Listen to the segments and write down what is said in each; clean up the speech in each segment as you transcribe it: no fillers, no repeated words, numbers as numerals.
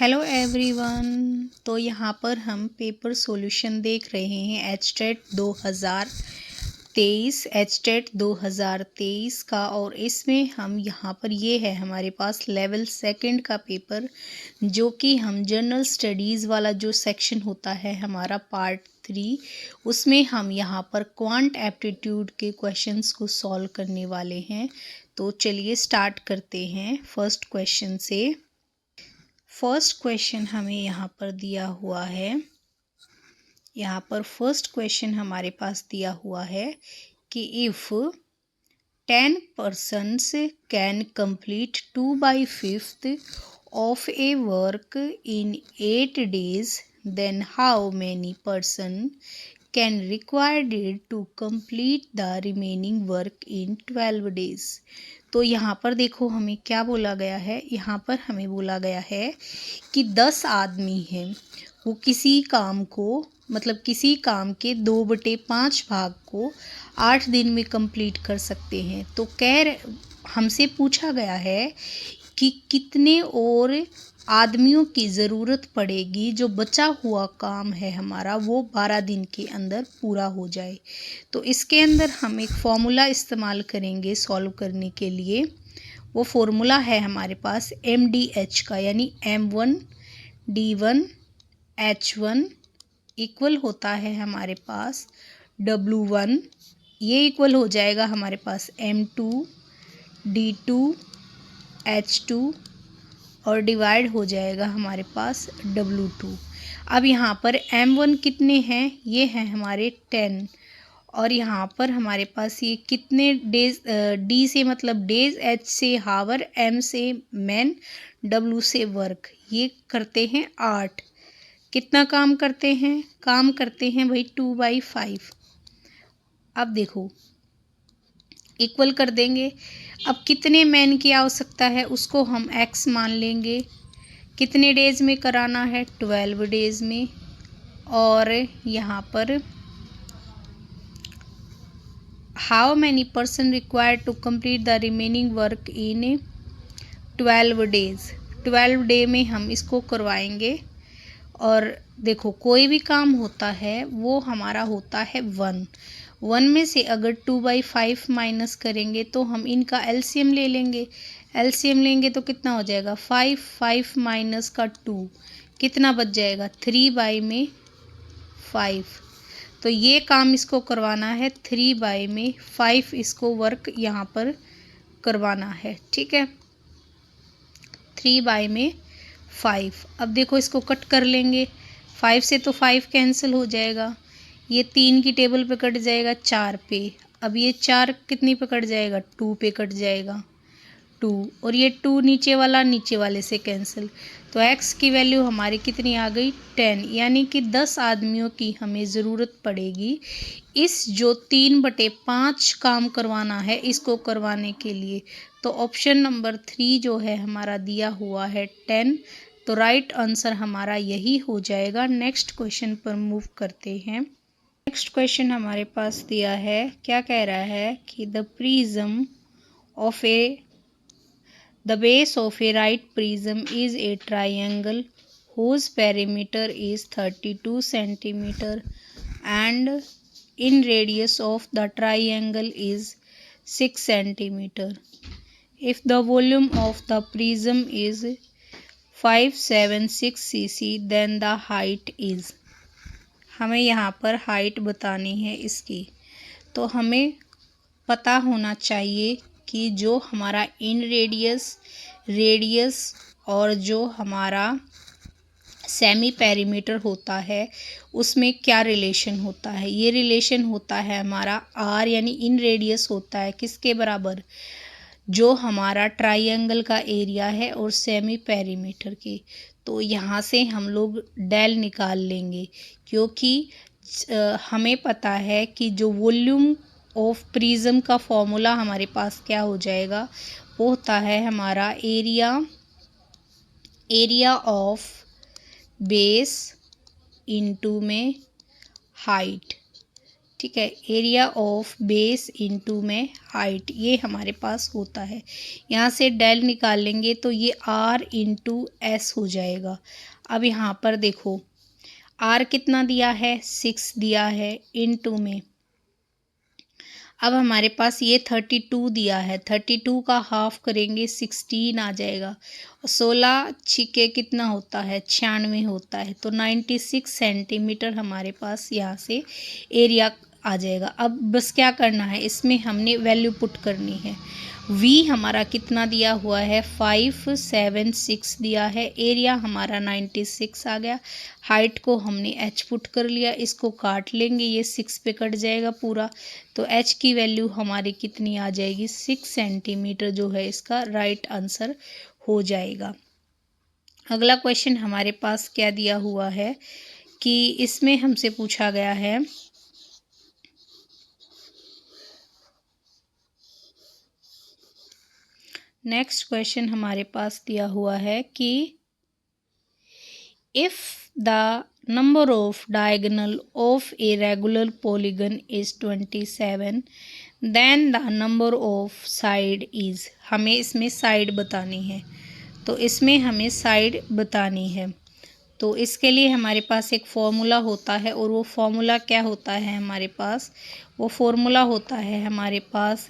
Hello everyone. तो यहाँ पर हम पेपर सॉल्यूशन देख रहे हैं एचटेट 2023 का। और इसमें हम यहाँ पर ये है हमारे पास लेवल सेकंड का पेपर, जो कि हम जनरल स्टडीज़ वाला जो सेक्शन होता है हमारा पार्ट 3, उसमें हम यहाँ पर क्वांट एप्टीट्यूड के क्वेश्चंस को सॉल्व करने वाले हैं। तो चलिए स्टार्ट करते हैं फर्स्ट क्वेश्चन से। फर्स्ट क्वेश्चन हमें यहाँ पर दिया हुआ है। यहाँ पर फर्स्ट क्वेश्चन हमारे पास दिया हुआ है कि if 10 persons can complete 2/5 of a work in 8 days, then how many person can required to complete the remaining work in 12 days। तो यहाँ पर देखो हमें क्या बोला गया है। यहाँ पर हमें बोला गया है कि 10 आदमी हैं, वो किसी काम को किसी काम के 2/5 भाग को 8 दिन में कंप्लीट कर सकते हैं। तो हमसे पूछा गया है कि कितने और आदमियों की ज़रूरत पड़ेगी जो बचा हुआ काम है हमारा वो 12 दिन के अंदर पूरा हो जाए। तो इसके अंदर हम एक फॉर्मूला इस्तेमाल करेंगे सॉल्व करने के लिए। वो फॉर्मूला है हमारे पास MDH का, यानी M1D1H1 इक्वल होता है हमारे पास W1, ये इक्वल हो जाएगा हमारे पास M2D2H2 और डिवाइड हो जाएगा हमारे पास W2। अब यहाँ पर M1 कितने हैं, ये हैं हमारे 10, और यहाँ पर हमारे पास ये कितने डेज, D से मतलब डेज, H से हावर, M से मैन, W से वर्क, ये करते हैं 8। कितना काम करते हैं भाई 2/5। अब देखो इक्वल कर देंगे। अब कितने मैन की आवश्यकता है उसको हम X मान लेंगे। कितने डेज में कराना है 12 डेज में। और यहाँ पर how many person required to complete the remaining work in 12 days. 12 day में हम इसको करवाएंगे। और देखो कोई भी काम होता है वो हमारा होता है 1 में से अगर 2/5 माइनस करेंगे तो हम इनका LCM ले लेंगे। LCM लेंगे तो कितना हो जाएगा 5 माइनस का 2 कितना बच जाएगा 3/5। तो ये काम इसको करवाना है 3/5, इसको वर्क यहाँ पर करवाना है, ठीक है 3/5। अब देखो इसको कट कर लेंगे। 5 से तो 5 कैंसिल हो जाएगा, ये 3 की टेबल पे कट जाएगा 4 पे। अब ये 4 कितनी पे कट जाएगा 2 पे कट जाएगा 2, और ये 2 नीचे वाले से कैंसिल। तो x की वैल्यू हमारी कितनी आ गई 10, यानी कि 10 आदमियों की हमें ज़रूरत पड़ेगी इस जो 3/5 काम करवाना है इसको करवाने के लिए। तो ऑप्शन नंबर 3 जो है हमारा दिया हुआ है 10। तो राइट आंसर हमारा यही हो जाएगा। नेक्स्ट क्वेश्चन पर मूव करते हैं। नेक्स्ट क्वेश्चन हमारे पास दिया है, क्या कह रहा है कि The base of a right prism is a triangle whose perimeter is 32 centimeter and in radius of the triangle is 6 centimeter. If the volume of the prism is 576 cc, then the height is। हमें यहाँ पर height बतानी है इसकी। तो हमें पता होना चाहिए कि जो हमारा इन रेडियस और जो हमारा सेमी पेरीमीटर होता है उसमें क्या रिलेशन होता है। ये रिलेशन होता है हमारा R, यानी इन रेडियस होता है किसके बराबर, जो हमारा ट्राइंगल का एरिया है और सेमी पेरीमीटर के। तो यहाँ से हम लोग डेल निकाल लेंगे, क्योंकि हमें पता है कि जो वॉल्यूम ऑफ प्रिज्म का फॉर्मूला हमारे पास क्या हो जाएगा, वो होता है हमारा एरिया ऑफ बेस इनटू में हाइट, ठीक है। एरिया ऑफ बेस इनटू में हाइट, ये हमारे पास होता है। यहाँ से डेल निकाल लेंगे तो ये आर इंटू एस हो जाएगा। अब यहाँ पर देखो आर कितना दिया है, 6 दिया है, इनटू में अब हमारे पास ये 32 दिया है, 32 का हाफ करेंगे 16 आ जाएगा। 16 छिके कितना होता है, 96 होता है। तो 96 सेंटीमीटर हमारे पास यहाँ से एरिया आ जाएगा। अब बस क्या करना है, इसमें हमने वैल्यू पुट करनी है। v हमारा कितना दिया हुआ है, 576 दिया है। एरिया हमारा 96 आ गया। हाइट को हमने h पुट कर लिया, इसको काट लेंगे, ये 6 पे कट जाएगा पूरा। तो h की वैल्यू हमारी कितनी आ जाएगी, 6 सेंटीमीटर जो है इसका राइट आंसर हो जाएगा। अगला क्वेश्चन हमारे पास क्या दिया हुआ है कि इसमें हमसे पूछा गया है नेक्स्ट क्वेश्चन हमारे पास दिया हुआ है कि if the number of diagonal of a regular polygon is 27 then the number of side is, हमें इसमें साइड बतानी है। तो इसमें हमें साइड बतानी है, तो इसके लिए हमारे पास एक फॉर्मूला होता है, और वो फॉर्मूला क्या होता है हमारे पास, वो फॉर्मूला होता है हमारे पास,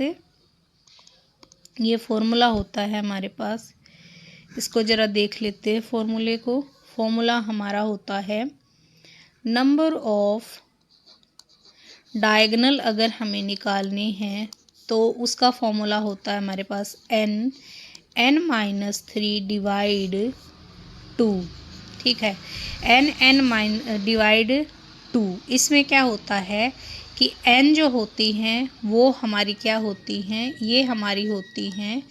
ये फॉर्मूला होता है हमारे पास, इसको ज़रा देख लेते हैं फॉर्मूले को। फॉर्मूला हमारा होता है नंबर ऑफ डायगोनल, अगर हमें निकालने हैं तो उसका फॉर्मूला होता है हमारे पास n-3 डिवाइड 2, ठीक है। n डिवाइड 2, इसमें क्या होता है कि n जो होती हैं वो हमारी क्या होती हैं, ये हमारी होती हैं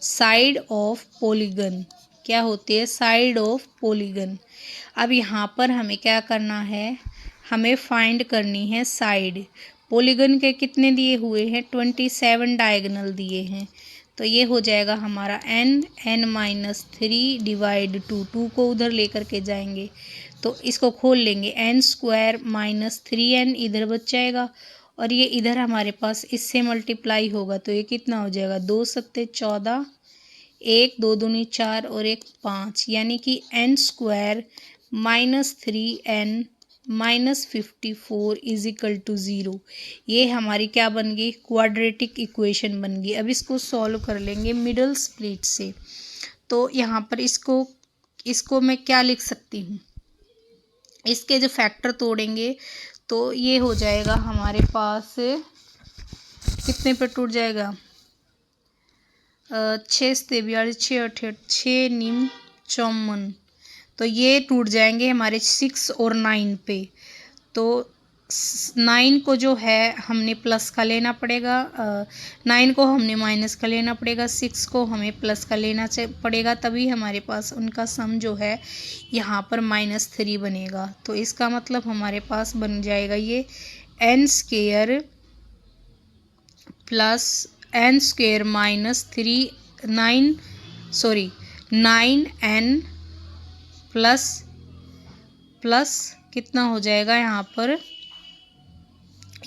साइड ऑफ पॉलीगन। क्या होती है, साइड ऑफ पॉलीगन। अब यहाँ पर हमें क्या करना है, हमें फाइंड करनी है साइड। पॉलीगन के कितने दिए हुए हैं, 27 डायगोनल दिए हैं। तो ये हो जाएगा हमारा n-3 डिवाइड 2 को उधर लेकर के जाएंगे तो इसको खोल लेंगे, n² - 3n इधर बच जाएगा, और ये इधर हमारे पास इससे मल्टीप्लाई होगा तो ये कितना हो जाएगा, 2 सत्ते 14, 1 2 दूनी 4 और 1 5, यानी कि n² - 3n - 54 is equal to 0। ये हमारी क्या बन गई, क्वाड्रेटिक इक्वेशन बन गई। अब इसको सॉल्व कर लेंगे मिडल स्प्लिट से। तो यहाँ पर इसको मैं क्या लिख सकती हूँ, इसके जो फैक्टर तोड़ेंगे तो ये हो जाएगा हमारे पास, कितने पे टूट जाएगा, 6 से 42, 6 8 6 निम 54, तो ये टूट जाएंगे हमारे 6 और 9 पे। तो 9 को जो है हमने प्लस का लेना पड़ेगा, 9 को हमने माइनस का लेना पड़ेगा, 6 को हमें प्लस का लेना पड़ेगा, तभी हमारे पास उनका सम जो है यहाँ पर -3 बनेगा। तो इसका मतलब हमारे पास बन जाएगा ये n² plus n² - 9n plus कितना हो जाएगा यहाँ पर,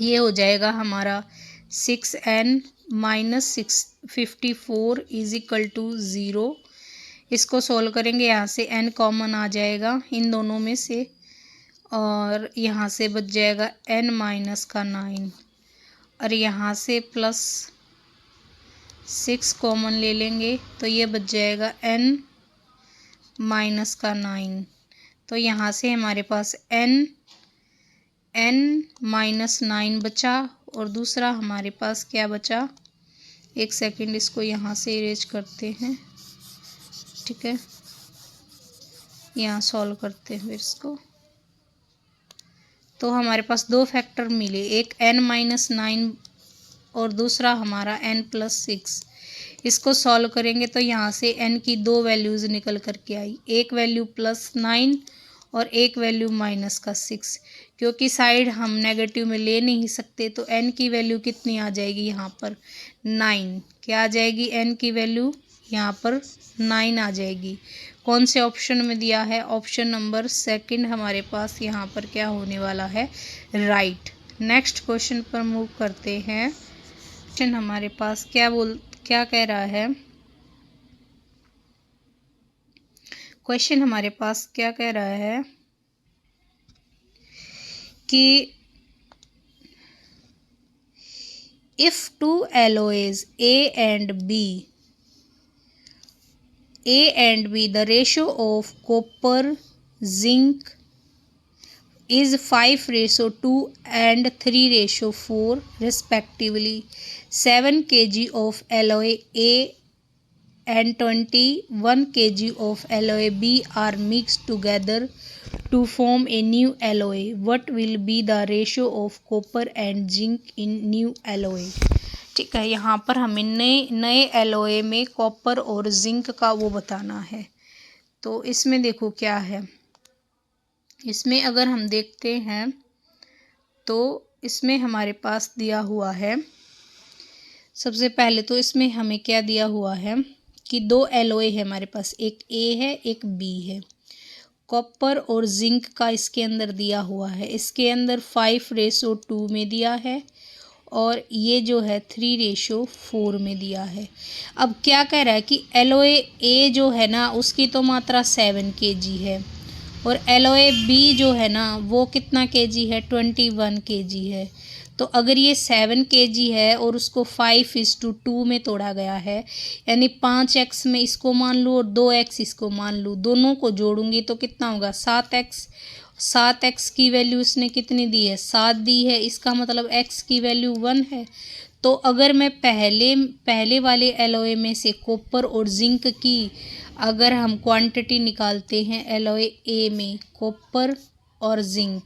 ये हो जाएगा हमारा 6n - 54 इज इक्वल टू 0। इसको सोल्व करेंगे, यहाँ से n कॉमन आ जाएगा इन दोनों में से, और यहाँ से बच जाएगा n - 9, और यहाँ से प्लस 6 कॉमन ले लेंगे तो ये बच जाएगा n - 9। तो यहाँ से हमारे पास n - 9 बचा, और दूसरा हमारे पास क्या बचा, एक सेकंड इसको यहाँ से इरेज करते हैं, ठीक है, यहाँ सॉल्व करते हैं फिर इसको। तो हमारे पास दो फैक्टर मिले, एक n - 9 और दूसरा हमारा n+6। इसको सॉल्व करेंगे तो यहाँ से n की दो वैल्यूज़ निकल कर के आई, एक वैल्यू +9 और एक वैल्यू -6। क्योंकि साइड हम नेगेटिव में ले नहीं सकते तो n की वैल्यू कितनी आ जाएगी यहाँ पर, 9। क्या आ जाएगी, n की वैल्यू यहाँ पर 9 आ जाएगी। कौन से ऑप्शन में दिया है, ऑप्शन नंबर 2 हमारे पास यहाँ पर क्या होने वाला है, राइट। नेक्स्ट क्वेश्चन पर मूव करते हैं। क्वेश्चन हमारे पास क्या कह रहा है। क्वेश्चन हमारे पास क्या कह रहा है कि if two alloys A and B, the ratio of copper, zinc is 5:2 and 3:4 respectively. 7 kg of alloy A and 21 kg of alloy B are mixed together to form a new alloy. What will be the ratio of copper and zinc in new alloy? ठीक है, यहाँ पर हमें नए alloy में copper और zinc का वो बताना है। तो इसमें देखो क्या है, इसमें अगर हम देखते हैं तो इसमें हमारे पास दिया हुआ है, सबसे पहले तो इसमें हमें क्या दिया हुआ है कि दो एलोए है हमारे पास, एक ए है एक बी है। कॉपर और जिंक का इसके अंदर दिया हुआ है, इसके अंदर 5:2 में दिया है और ये जो है 3:4 में दिया है। अब क्या कह रहा है कि एलोए ए जो है ना उसकी तो मात्रा 7 kg है और एलोए बी जो है ना वो कितना kg है, 21 kg है। तो अगर ये 7 kg है और उसको 5:2 में तोड़ा गया है, यानी 5x में इसको मान लूँ और 2x इसको मान लूँ, दोनों को जोड़ूंगी तो कितना होगा 7x। 7x की वैल्यू इसने कितनी दी है, 7 दी है, इसका मतलब x की वैल्यू 1 है। तो अगर मैं पहले वाले एलोए में से कॉपर और जिंक की अगर हम क्वांटिटी निकालते हैं एलोए ए में कॉपर और जिंक,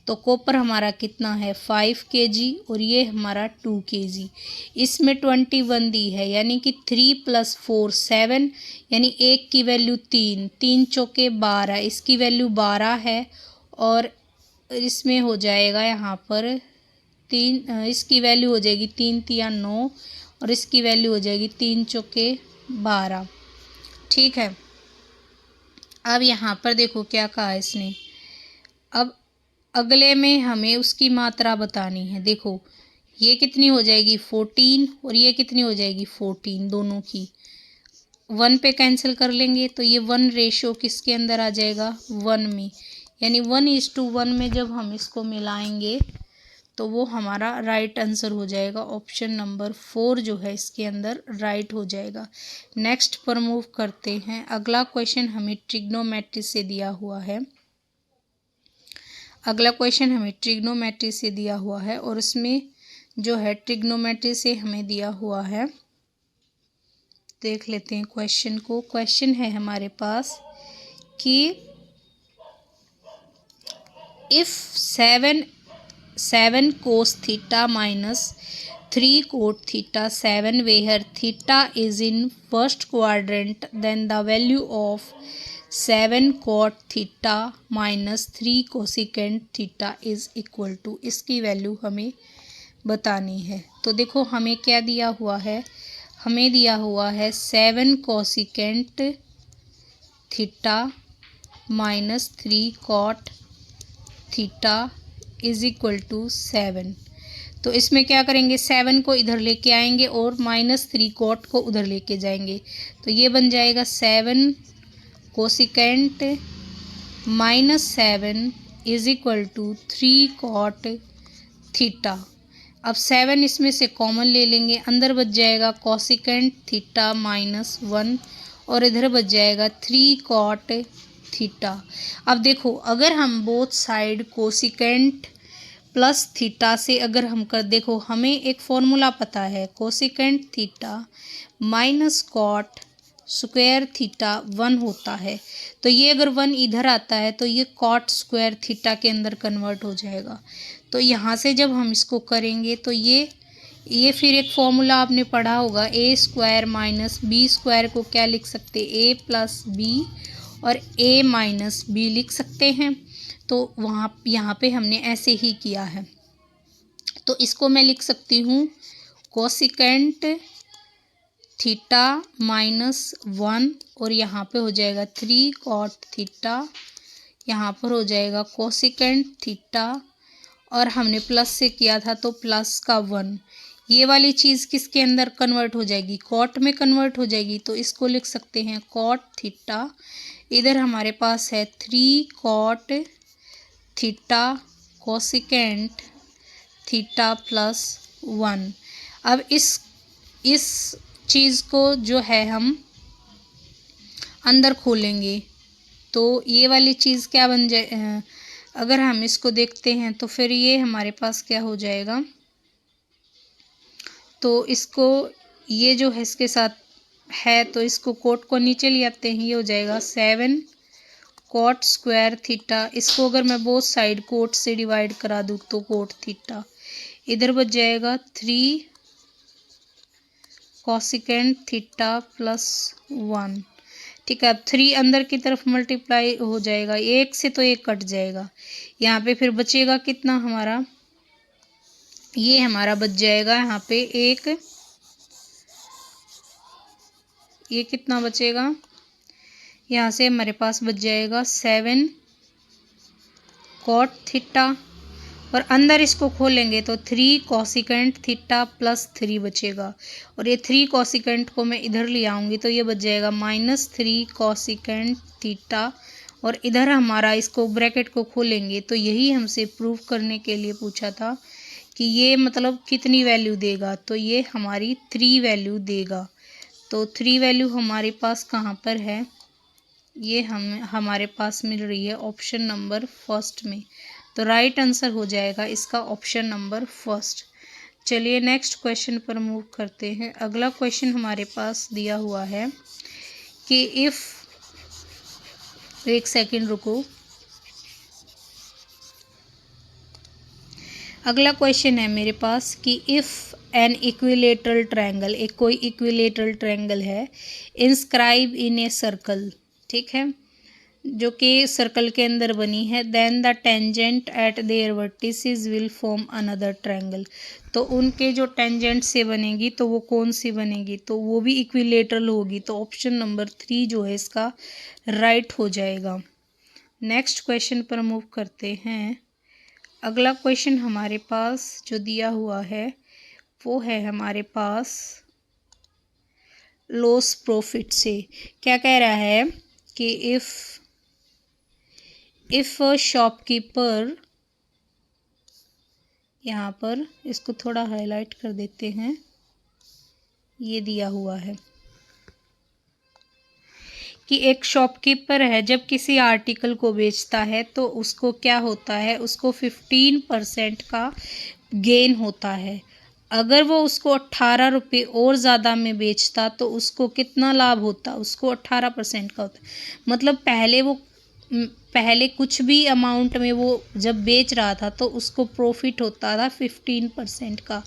तो कॉपर हमारा कितना है 5 kg और ये हमारा 2 kg। इसमें 21 दी है यानी कि 3 + 4 7, यानी एक की वैल्यू 3, 3 चौके 12, इसकी वैल्यू 12 है और इसमें हो जाएगा यहाँ पर 3, इसकी वैल्यू हो जाएगी 3 × 9 और इसकी वैल्यू हो जाएगी 3 चौके 12। ठीक है, अब यहाँ पर देखो क्या कहा इसने, अब अगले में हमें उसकी मात्रा बतानी है। देखो ये कितनी हो जाएगी 14 और ये कितनी हो जाएगी 14, दोनों की 1 पे कैंसिल कर लेंगे तो ये 1 रेशो किसके अंदर आ जाएगा 1 में, यानी 1:1 में जब हम इसको मिलाएंगे तो वो हमारा राइट आंसर हो जाएगा। ऑप्शन नंबर 4 जो है इसके अंदर राइट हो जाएगा। नेक्स्ट पर मूव करते हैं। अगला क्वेश्चन हमें ट्रिग्नोमेट्री से दिया हुआ है। और इसमें जो है ट्रिग्नोमेट्री से हमें दिया हुआ है, देख लेते हैं क्वेश्चन को। क्वेश्चन है हमारे पास कि if 7 cos theta - 3 cot theta 7 where theta is in first quadrant then the value of 7 cot theta - 3 cosecant theta is equal to, इसकी वैल्यू हमें बतानी है। तो देखो हमें क्या दिया हुआ है, हमें दिया हुआ है 7 cosecant theta - 3 cot theta is equal to 7। तो इसमें क्या करेंगे 7 को इधर लेके आएंगे और -3 cot को उधर लेके जाएंगे, तो ये बन जाएगा 7 cosecant -7 is equal to 3 cot theta. अब 7 इसमें से कॉमन ले लेंगे, अंदर बच जाएगा कोसिकेंट थीटा -1 और इधर बच जाएगा 3 cot थीटा। अब देखो अगर हम both side cosecant plus theta से अगर हम कर, देखो हमें एक फॉर्मूला पता है, cosecant theta minus cot square theta 1 होता है। तो ये अगर 1 इधर आता है तो ये कॉट स्क्वायर थीटा के अंदर कन्वर्ट हो जाएगा। तो यहाँ से जब हम इसको करेंगे तो ये फिर एक फॉर्मूला आपने पढ़ा होगा, a² - b² को क्या लिख सकते, a + b और a - b लिख सकते हैं। तो यहाँ पे हमने ऐसे ही किया है। तो इसको मैं लिख सकती हूँ कोसिकेंट थीटा -1 और यहाँ पे हो जाएगा 3 cot थीटा, यहाँ पर हो जाएगा कोसिकेंट थीटा और हमने प्लस से किया था तो प्लस का 1। ये वाली चीज़ किसके अंदर कन्वर्ट हो जाएगी, कॉट में कन्वर्ट हो जाएगी। तो इसको लिख सकते हैं कॉट थीटा। इधर हमारे पास है 3 cot theta cosecant theta plus 1। अब इस चीज़ को जो है हम अंदर खोलेंगे तो ये वाली चीज़ क्या बन जाए, अगर हम इसको देखते हैं तो फिर ये हमारे पास क्या हो जाएगा, तो इसको ये जो है इसके साथ है तो इसको कोट को नीचे ले आते हैं, ये हो जाएगा 7 कोट स्क्वायर थीटा। इसको अगर मैं बोथ साइड कोट से डिवाइड करा दूँ तो कोट थीटा। इधर बच जाएगा 3 कोसिकेंट थीटा प्लस 1। ठीक है, अब 3 अंदर की तरफ मल्टीप्लाई हो जाएगा, 1 से तो 1 कट जाएगा। यहाँ पे फिर बचेगा कितना हमारा, ये हमारा बच जाएगा यहाँ पे एक, ये कितना बचेगा, यहाँ से हमारे पास बच जाएगा 7 कॉट थीटा और अंदर इसको खोलेंगे तो 3 कोसिकेंट थीटा प्लस 3 बचेगा। और ये 3 कोसिकेंट को मैं इधर ले आऊँगी तो ये बच जाएगा -3 कोसिकेंट थीटा। और इधर हमारा इसको ब्रैकेट को खोलेंगे तो यही हमसे प्रूव करने के लिए पूछा था कि ये मतलब कितनी वैल्यू देगा, तो ये हमारी 3 वैल्यू देगा। तो 3 वैल्यू हमारे पास कहाँ पर है, ये हमारे पास मिल रही है ऑप्शन नंबर फर्स्ट में। तो राइट आंसर हो जाएगा इसका ऑप्शन नंबर फर्स्ट। चलिए नेक्स्ट क्वेश्चन पर मूव करते हैं। अगला क्वेश्चन हमारे पास दिया हुआ है कि इफ़, एक सेकंड रुको, अगला क्वेश्चन है मेरे पास कि इफ़ एन इक्विलेटरल ट्रायंगल, एक कोई इक्विलेटरल ट्रायंगल है, इंस्क्राइब इन ए सर्कल, ठीक है, जो कि सर्कल के अंदर बनी है, then the tangent at their vertices will form another triangle. तो उनके जो टेंजेंट से बनेगी तो वो कौन सी बनेगी, तो वो भी इक्विलेटरल होगी। तो ऑप्शन नंबर 3 जो है इसका राइट हो जाएगा। नेक्स्ट क्वेश्चन पर मूव करते हैं। अगला क्वेश्चन हमारे पास जो दिया हुआ है वो है हमारे पास लॉस प्रॉफिट से। क्या कह रहा है कि इफ़ शॉपकीपर, यहाँ पर इसको थोड़ा हाईलाइट कर देते हैं, ये दिया हुआ है कि एक शॉपकीपर है जब किसी आर्टिकल को बेचता है तो उसको क्या होता है, उसको 15% का गेन होता है। अगर वो उसको 18 रुपये और ज़्यादा में बेचता तो उसको कितना लाभ होता, उसको 18% का होता। मतलब पहले कुछ भी अमाउंट में वो जब बेच रहा था तो उसको प्रॉफिट होता था 15% का।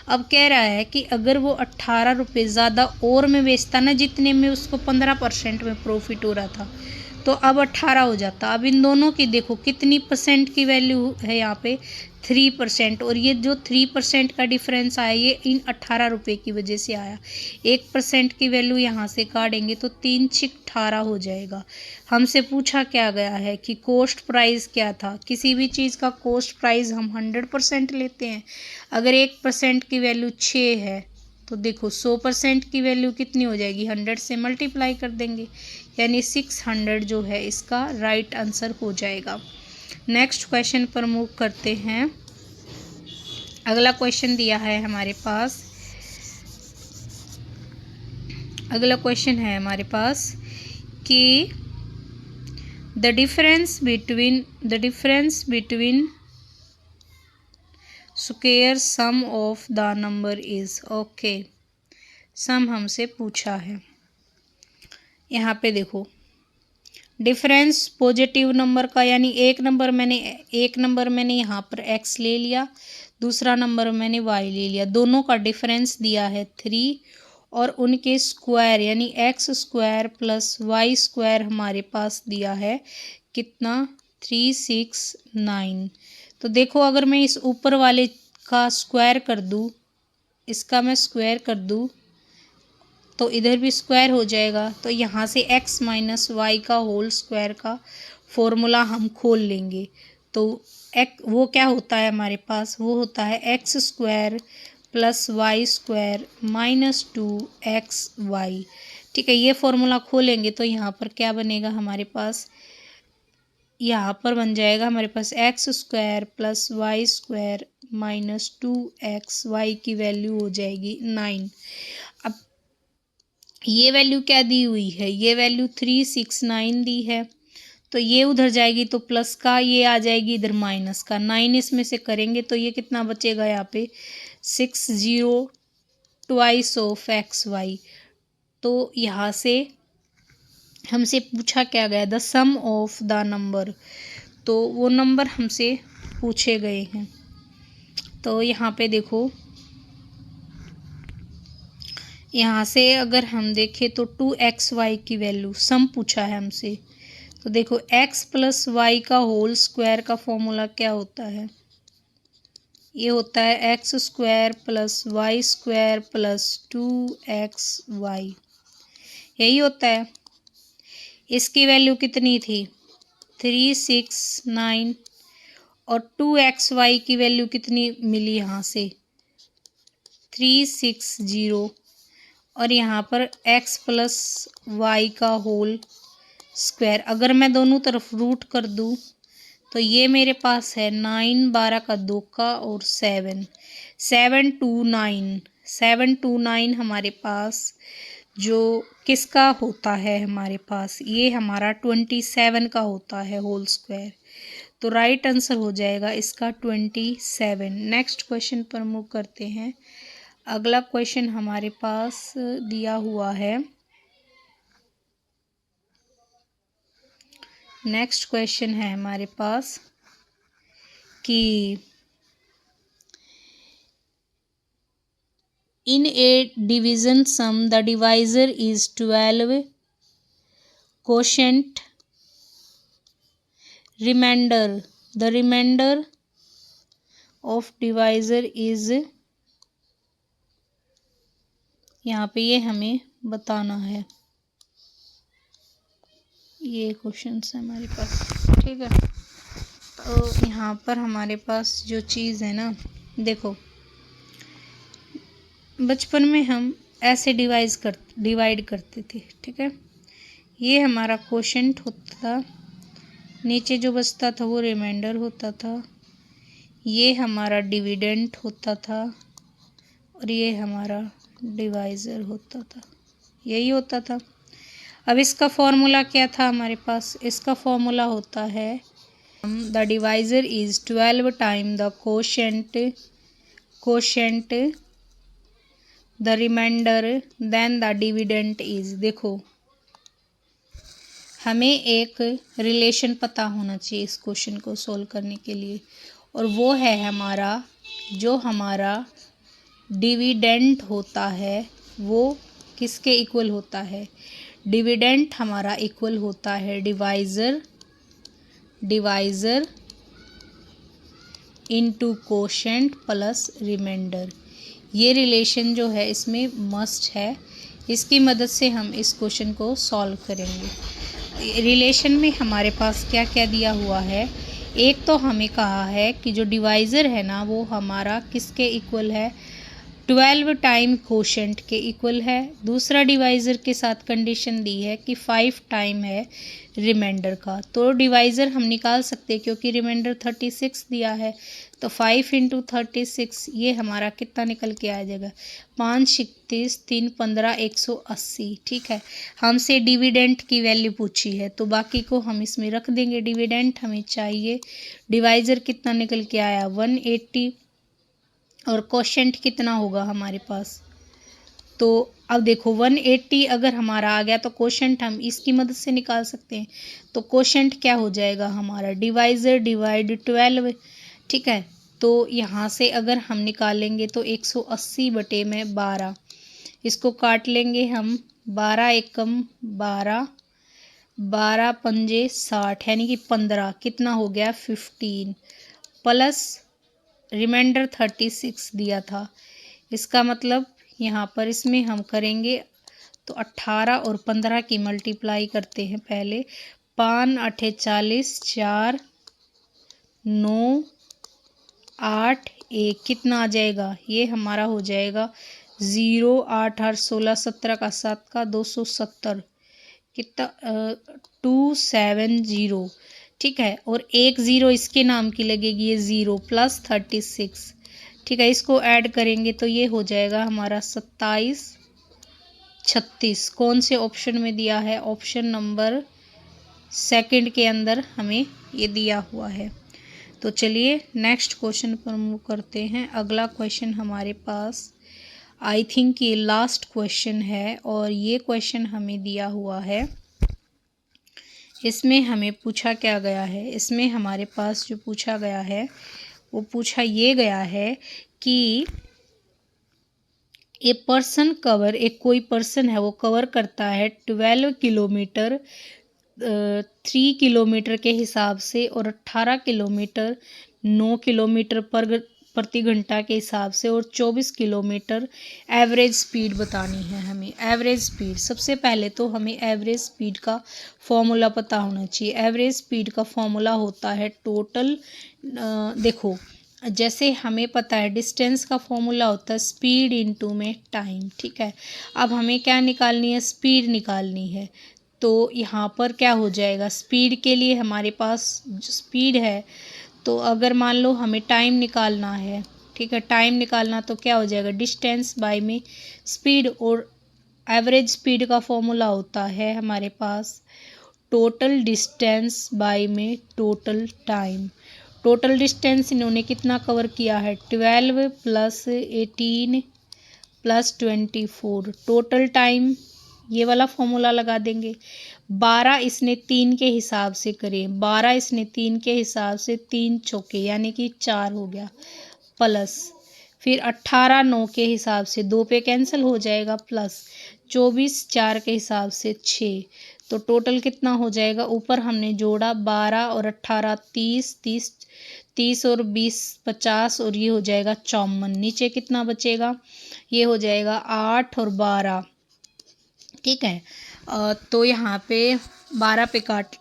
अब कह रहा है कि अगर वो 18 रुपये ज़्यादा और में बेचता ना, जितने में उसको 15% में प्रॉफिट हो रहा था, तो अब 18 हो जाता। अब इन दोनों की देखो कितनी परसेंट की वैल्यू है यहाँ पे, 3%। और ये जो 3% का डिफरेंस आया ये इन 18 रुपये की वजह से आया। 1% की वैल्यू यहाँ से काटेंगे तो 3×6=18 हो जाएगा। हमसे पूछा क्या गया है कि कॉस्ट प्राइस क्या था। किसी भी चीज़ का कॉस्ट प्राइस हम 100% लेते हैं। अगर 1% की वैल्यू 6 है तो देखो 100% की वैल्यू कितनी हो जाएगी, 100 से मल्टीप्लाई कर देंगे, यानी 600 जो है इसका राइट आंसर हो जाएगा। नेक्स्ट क्वेश्चन पर मूव करते हैं। अगला क्वेश्चन दिया है हमारे पास, अगला क्वेश्चन है हमारे पास कि the difference between square sum of the number is, okay, sum हमसे पूछा है। यहाँ पे देखो डिफरेंस पॉजिटिव नंबर का, यानी एक नंबर मैंने यहाँ पर x ले लिया, दूसरा नंबर मैंने y ले लिया, दोनों का डिफरेंस दिया है 3 और उनके स्क्वायर यानी x² प्लस y² हमारे पास दिया है कितना, 369। तो देखो अगर मैं इस ऊपर वाले का स्क्वायर कर दूँ, इसका मैं स्क्वायर कर दूँ तो इधर भी स्क्वायर हो जाएगा। तो यहाँ से x - y का होल स्क्वायर का फॉर्मूला हम खोल लेंगे। तो वो क्या होता है हमारे पास, वो होता है X square plus Y square minus 2xy। ठीक है, ये फॉर्मूला खोलेंगे तो यहाँ पर क्या बनेगा हमारे पास, यहाँ पर बन जाएगा हमारे पास X square plus Y square minus 2xy की वैल्यू हो जाएगी 9। अब ये वैल्यू क्या दी हुई है, ये वैल्यू 369 दी है, तो ये उधर जाएगी तो प्लस का, ये आ जाएगी इधर माइनस का। 9 इसमें से करेंगे तो ये कितना बचेगा यहाँ पे 60 ट्वाइस ऑफ xy। तो यहाँ से हमसे पूछा क्या गया, the sum of the number, तो वो नंबर हमसे पूछे गए हैं। तो यहाँ पे देखो, यहाँ से अगर हम देखें तो 2xy की वैल्यू सम पूछा है हमसे। तो देखो x प्लस वाई का होल स्क्वायर का फॉर्मूला क्या होता है, ये होता है X square plus Y square plus 2xy, यही होता है। इसकी वैल्यू कितनी थी 369 और 2xy की वैल्यू कितनी मिली यहाँ से 360, और यहाँ पर x प्लस वाई का होल स्क्वायर, अगर मैं दोनों तरफ रूट कर दूँ तो ये मेरे पास है 9 12 का 2 का और 729 हमारे पास जो किसका होता है, हमारे पास ये हमारा 27 का होता है होल स्क्वायर। तो राइट आंसर हो जाएगा इसका 27। नेक्स्ट क्वेश्चन पर मूव करते हैं। अगला क्वेश्चन हमारे पास दिया हुआ है, नेक्स्ट क्वेश्चन है हमारे पास कि in a division sum the divisor is 12, quotient remainder, the remainder of divisor is, यहाँ पे ये हमें बताना है, ये क्वेश्चन है हमारे पास। ठीक है, तो यहाँ पर हमारे पास जो चीज़ है ना, देखो बचपन में हम ऐसे डिवाइड करते थे। ठीक है, ये हमारा क्वोशंट होता था, नीचे जो बचता था वो रिमाइंडर होता था, ये हमारा डिविडेंड होता था और ये हमारा डिवाइज़र होता था, यही होता था। अब इसका फॉर्मूला क्या था हमारे पास, इसका फॉर्मूला होता है the divisor is 12 time the quotient the remainder then the dividend is. देखो हमें एक रिलेशन पता होना चाहिए इस क्वेश्चन को सॉल्व करने के लिए, और वो है हमारा जो हमारा डिविडेंड होता है वो किसके इक्वल होता है, डिविडेंड हमारा इक्वल होता है divisor into quotient plus remainder. ये रिलेशन जो है इसमें मस्ट है, इसकी मदद से हम इस क्वेश्चन को सॉल्व करेंगे। रिलेशन में हमारे पास क्या क्या दिया हुआ है, एक तो हमें कहा है कि जो डिवाइज़र है ना वो हमारा किसके इक्वल है, 12 टाइम क्वोशंट के इक्वल है। दूसरा डिवाइज़र के साथ कंडीशन दी है कि 5 टाइम है रिमाइंडर का। तो डिवाइज़र हम निकाल सकते हैं क्योंकि रिमाइंडर 36 दिया है, तो 5 इंटू 36 ये हमारा कितना निकल के आ जाएगा 5 36 3 15 180। ठीक है, हमसे डिविडेंड की वैल्यू पूछी है तो बाकी को हम इसमें रख देंगे, डिविडेंड हमें चाहिए। डिवाइज़र कितना निकल के आया 180 और क्वोशंट कितना होगा हमारे पास, तो अब देखो 180 अगर हमारा आ गया तो क्वोशंट हम इसकी मदद से निकाल सकते हैं। तो क्वोशंट क्या हो जाएगा हमारा डिवाइज़र डिवाइड 12। ठीक है, तो यहाँ से अगर हम निकालेंगे तो 180 बटे में 12, इसको काट लेंगे हम, 12 एकम 12, 12 पंजे 60 यानी कि 15, कितना हो गया 15 प्लस रिमाइंडर 36 दिया था। इसका मतलब यहाँ पर इसमें हम करेंगे तो 18 और 15 की मल्टीप्लाई करते हैं पहले, 5 8 40, 4 9 8 1 कितना आ जाएगा, ये हमारा हो जाएगा 0 8 8 16 17 का 7 का 270 कितना 270। ठीक है, और एक ज़ीरो इसके नाम की लगेगी, ये ज़ीरो प्लस 36। ठीक है, इसको ऐड करेंगे तो ये हो जाएगा हमारा 27 36। कौन से ऑप्शन में दिया है, ऑप्शन नंबर सेकंड के अंदर हमें ये दिया हुआ है। तो चलिए नेक्स्ट क्वेश्चन पर मूव करते हैं। अगला क्वेश्चन हमारे पास आई थिंक ये लास्ट क्वेश्चन है और ये क्वेश्चन हमें दिया हुआ है। इसमें हमें पूछा क्या गया है, इसमें हमारे पास जो पूछा गया है वो पूछा ये गया है कि ए पर्सन कवर, एक कोई पर्सन है वो कवर करता है 12 किलोमीटर 3 किलोमीटर के हिसाब से और 18 किलोमीटर 9 किलोमीटर पर प्रति घंटा के हिसाब से और 24 किलोमीटर एवरेज स्पीड बतानी है हमें। एवरेज स्पीड, सबसे पहले तो हमें एवरेज स्पीड का फॉर्मूला पता होना चाहिए। एवरेज स्पीड का फॉर्मूला होता है टोटल, देखो जैसे हमें पता है डिस्टेंस का फॉर्मूला होता है स्पीड इनटू में टाइम। ठीक है, अब हमें क्या निकालनी है, स्पीड निकालनी है। तो यहाँ पर क्या हो जाएगा, स्पीड के लिए हमारे पास जो स्पीड है, तो अगर मान लो हमें टाइम निकालना है, ठीक है, टाइम निकालना तो क्या हो जाएगा, डिस्टेंस बाय में स्पीड, और एवरेज स्पीड का फॉर्मूला होता है हमारे पास टोटल डिस्टेंस बाय में टोटल टाइम। टोटल डिस्टेंस इन्होंने कितना कवर किया है, 12 प्लस 18 प्लस 24। टोटल टाइम ये वाला फॉर्मूला लगा देंगे। 12 इसने 3 के हिसाब से करे, 12 इसने 3 के हिसाब से 3 चौके यानी कि 4 हो गया, प्लस फिर 18 9 के हिसाब से 2 पे कैंसिल हो जाएगा, प्लस 24 4 के हिसाब से 6। तो टोटल कितना हो जाएगा, ऊपर हमने जोड़ा 12 और 18 30 30 30 और 20 50 और ये हो जाएगा 54। नीचे कितना बचेगा, ये हो जाएगा 8 और 12। ठीक है, तो यहाँ पे 12 पे काट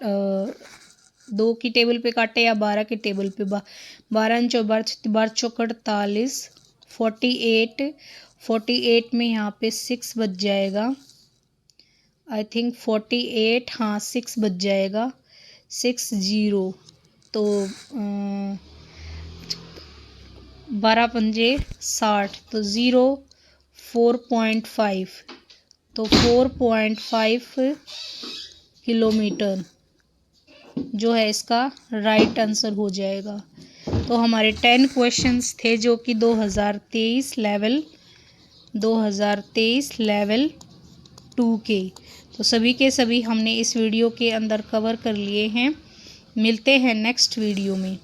2 की टेबल पे काटे या 12 की टेबल पे 12 12 चौक 48 48 48 में यहाँ पे 6 बच जाएगा, आई थिंक 48, हाँ 6 बच जाएगा, 6 0। तो 12 पंजे 60, तो 0 4.5, तो 4.5 किलोमीटर जो है इसका राइट आंसर हो जाएगा। तो हमारे 10 क्वेश्चंस थे जो कि 2023 लेवल 2 के, तो सभी के सभी हमने इस वीडियो के अंदर कवर कर लिए हैं। मिलते हैं नेक्स्ट वीडियो में।